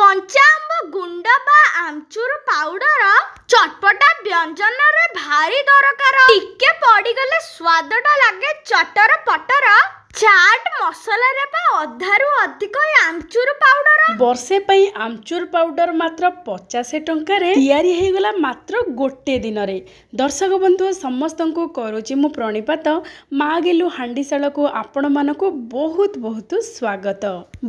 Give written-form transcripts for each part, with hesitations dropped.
कंचा आंब गुंड बा आमचूर पाउडर चटपटा व्यंजन रे भारी दरकार। टिके पड़ीगले स्वादटा लागे चटर पटर। चाट मसला रे बा अधारू अधिक आमचूर पाउडर। वर्षे पई आमचूर पाउडर मात्र 50 टंका रे तैयारी हे गला मात्र गोटे दिन रे। दर्शक बंधु समस्त को करूची मु प्रणिपात माँ गेलु हांडीशाल को आपण मानको बहुत बहुत स्वागत।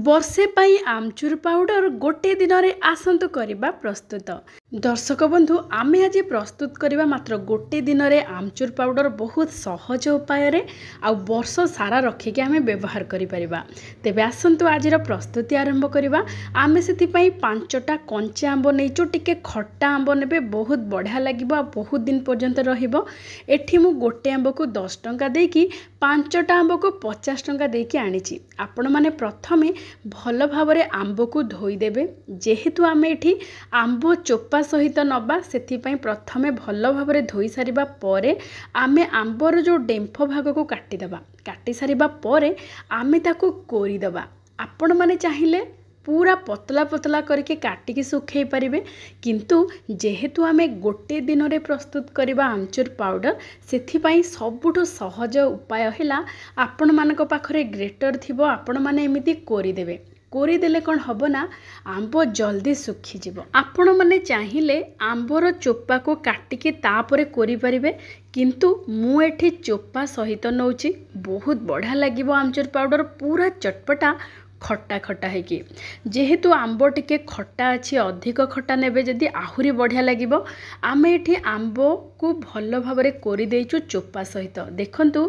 वर्षे पई आमचूर पाउडर गोटे दिन रे आसंतु करिबा प्रस्तुत। दर्शक बंधु आमे आज प्रस्तुत करिबा मात्र गोटे दिन रे आमचूर पाउडर बहुत सहज उपाय रे आ वर्ष सारा रखी के आमे व्यवहार करि परिबा। तेबे आसंतु आज प्रस्तुति आरंभ करिबा। आमे सेति पई 5टा कंचा आंब नैचो। टिके खट्टा आंब नेबे बहुत बढ़िया लागिबो आ बहुत दिन पर्यंत रहिबो। एठी मु गोटे आंब को 10 टंका देकी 5टा आंब को 50 टंका देकी आनिछि। आपण माने प्रथमे भल भाबरे आंब को धोई देबे। जेहेतु आमे एठी आंब चोपा सहित नबा सेथि पई प्रथमे भल भाबरे धोई सारिबा परे आमे आंबर जो डेंफ भाग को काटी देबा। काटी सारिबा परे आमे ताको कोरी देबा। आपण माने चाहिए पूरा पतला पतला करके काटिकी सुखई पारिबे, किंतु जेहेतु आमे गोटे दिन रे प्रस्तुत करिबा आमचूर पाउडर सेथि पई सबुठो सहज उपाय हैला आपण मानक पाखरे ग्रेटर थिबो। आपण माने एमिति कोरी देबे। कोरी देले कौन हब ना आंब जल्दी सुखी जीवो। आपण माने चाहिए आंबर चोपा को काटिकी तापरे कोरी परिबे, किंतु मु एठी चोपा सहित नौची। बहुत बढ़िया लागिबो आमचूर पाउडर पूरा चटपटा खट्टा खट्टा है कि जेहेतु आंब टिके खट्टा अच्छी अधिक खट्टा नेबे जदि आहुरी बढ़िया लागिबो। आमे एठी आंब को भल भाबरे कोरी देइचु चोपा सहित। देखंतु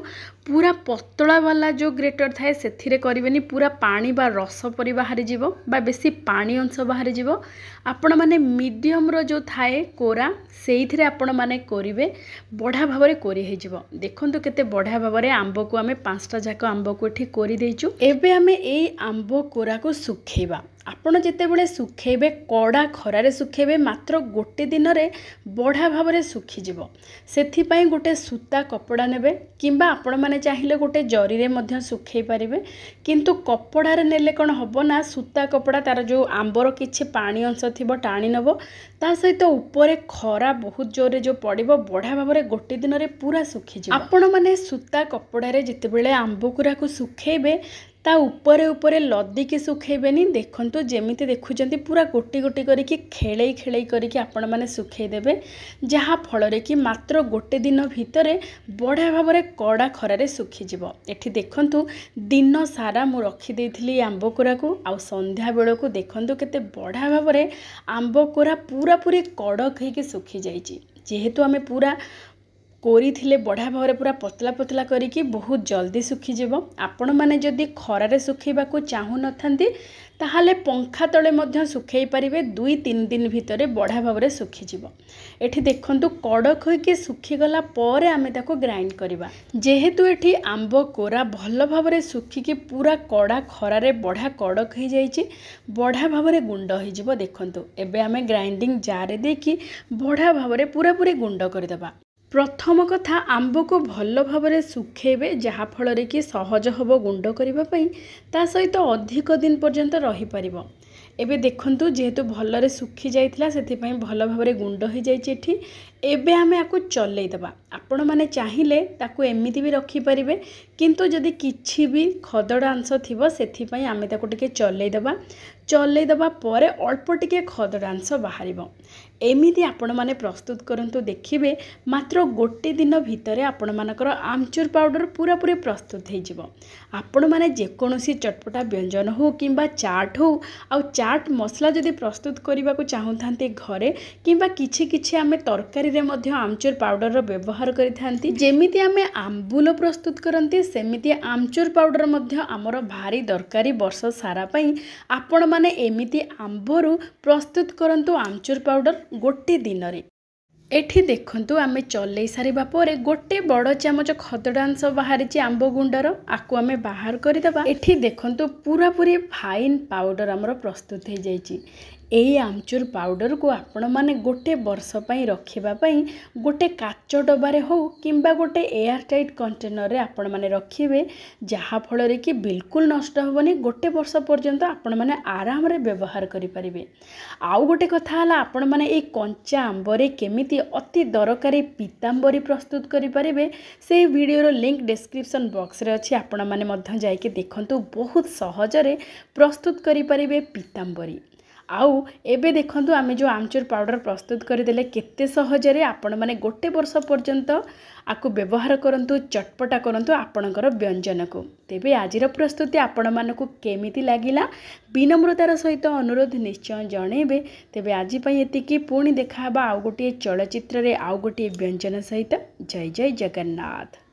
पूरा पतला वाला जो ग्रेटर थाए सेथिरे करिवेनी, पूरा पानी बा रस परि बाहरी जीवो बा बेसी पानी अंश बाहरी जीवो। आपण माने मीडियम रो जो थाए कोरा सेइथिरे आपण माने कोरिबे, बढ़िया भाबरे कोरी हे जीवो। देखंतु केते बढ़िया भाबरे आंब को आमे 5टा जाक आंब को एठी कोरी देइचु। एबे आमे एई आंब कोरा को सुखेबा। आपण जेते बेले सुखेबे कड़ा खरारे सुखेबे मात्र गोटे दिन रे बढ़िया भाबरे सुखी जीवो। सेथि पई गोटे सूता कपड़ा नेबे किंबा आपण माने चाहिए गोटे जरी रे मध्य सुखई पारिबे, किंतु कपड़ा रे नेले कोन हबो ना सूता कपड़ा तार जो आंबर किछि पानी अंश थिबो टाणी नबो, ता सहित ऊपर खरा बहुत जोरे जो पड़िबो बढ़िया भाबरे गोटे दिन रे पूरा सुखी जीवो। आपण माने सूता कपड़ा रे जेते बेले आंब कुरा को सुखेबे ता ऊपरे ऊपरे लदिकी सुखेबेनी। देखंतु जेमिति देखुचंती पूरा गोटी गोटी करिकी खेळेई खेळेई करिकी आपण माने सुखई देबे, जहा फल रे कि मात्र गोटे दिन भितरे बढ़िया भाबरे कड़ा खरारे सुखी जीवो। एठी देखंतु दिन सारा मु रखी देइथिली आंब कोरा को आ संध्या बेଳ को देखंतु केते बढ़िया भाबरे आंब कोरा पूरा पूरी कड़क हेकी सुखी जाइची। जेहेतु आमे पूरा कोरी थिले बढ़िया भाव पूरा पतला पतला करिकी बहुत जल्दी सुखी जीवो। आपण माने जदि खरारे सुखेबा को चाहू नथांती ताहाले पंखा तले मध्य सुखई पारिबे। 2-3 दिन भितरे बढ़िया भाव सुखी जीवो। एठी देखंतु कड़क होइके सुखी गला परे आमे ताको ग्राइंड करिबा। जेहेतु एठी आंब कोरा भल भाव सुखिकी पूरा कड़ा खरारे बढ़िया कड़क हो जाइछि, बढ़िया भाव गुंड हो जीवो। देखंतु एबे आमे ग्राइंडिंग जार देकी बढ़िया भाव पूरा पूरी गुंड करदेबा। प्रथम कथा आंब को भल भाव सुखेबे जहा फल रे कि सहज हबो गुंड करिबा पई, ता सहित अधिक दिन पर्यंत रही परिबो। एबे देखंतु जेहेतु भलरे सुखी जाइथिला सेथि पई भल भाव गुंड हो जाइछि। एठी एबे आमे आकु चलै दबा। आपण माने चाहिए ताकु एमिति भी रखी परिबे, किंतु जदि किछि भी खदड़ा अंश थिबो सेथि पई आमे ताकु टिके चलै दबा परे अल्प टिके खदड़ा अंश बाहरिबो। एमिति आपण माने प्रस्तुत करंतु देखिबे मात्र गोटे दिन भितरे आपण मानकर आमचूर पाउडर पूरा पूरी प्रस्तुत हो जिवो। आपण माने जेकोनोसी चटपटा व्यंजन हो किंबा चाट हो आ चाट मसला जदि प्रस्तुत करबा को चाहुथांती घरे किंबा किछि किछि आमे तरकारी रे मध्य आमचूर पाउडर रो व्यवहार करिथांती। जेमिति आमे आंबुल प्रस्तुत करंती सेमिति आमचूर पाउडर मध्य आमर भारी दरकारी वर्ष सारा पई। आपण माने एमिति आंबरू प्रस्तुत करंतु आमचूर पाउडर गोटे दिन रे। एठी देखंतु आमे चलै सारिबा परे गोटे बड़ चामच खदड़ा अंश बाहरी आंब गुंडर आकु आमे बाहर करदेबा। एठी देखंतु पूरा पूरी फाइन पाउडर आमर प्रस्तुत हो जाइछि। एई आमचूर पाउडर को आपण माने गोटे वर्ष पई रखिबा पई गोटे काच डबारे हो किंबा गोटे एयर टाइट कंटेनर रे आपण माने रखिबे, जहा फल रे कि बिल्कुल नष्ट होबनी। गोटे वर्ष पर्यंत आपण माने आराम रे व्यवहार करि परिबे। आउ गोटे कथा हला आपण माने ए कंचा आंबरे केमिति अति दरकारी पीतांबरी प्रस्तुत करि परिबे, से वीडियो रो लिंक डिस्क्रिप्शन बॉक्स रे अछि। आपण माने मध्य जाय के देखंतु बहुत सहज रे प्रस्तुत करि परिबे पीतांबरी। आउ एबे देखंतु आमे जो आमचूर पाउडर प्रस्तुत करदेले केते सहजरे आपण माने गोटे वर्ष पर्यंत आकु व्यवहार करंतु, चटपटा करंतु आपणकर व्यंजन को। तेबे आजिर प्रस्तुति आपण मानकु केमिति लागिला विनम्रतार सहित अनुरोध निश्चय जणेबे। तेबे आजि पई एतिकी, पुणी देखाबा आउ गोटे चलचित्र रे आउ गोटे व्यंजन सहित। जय जय जगन्नाथ।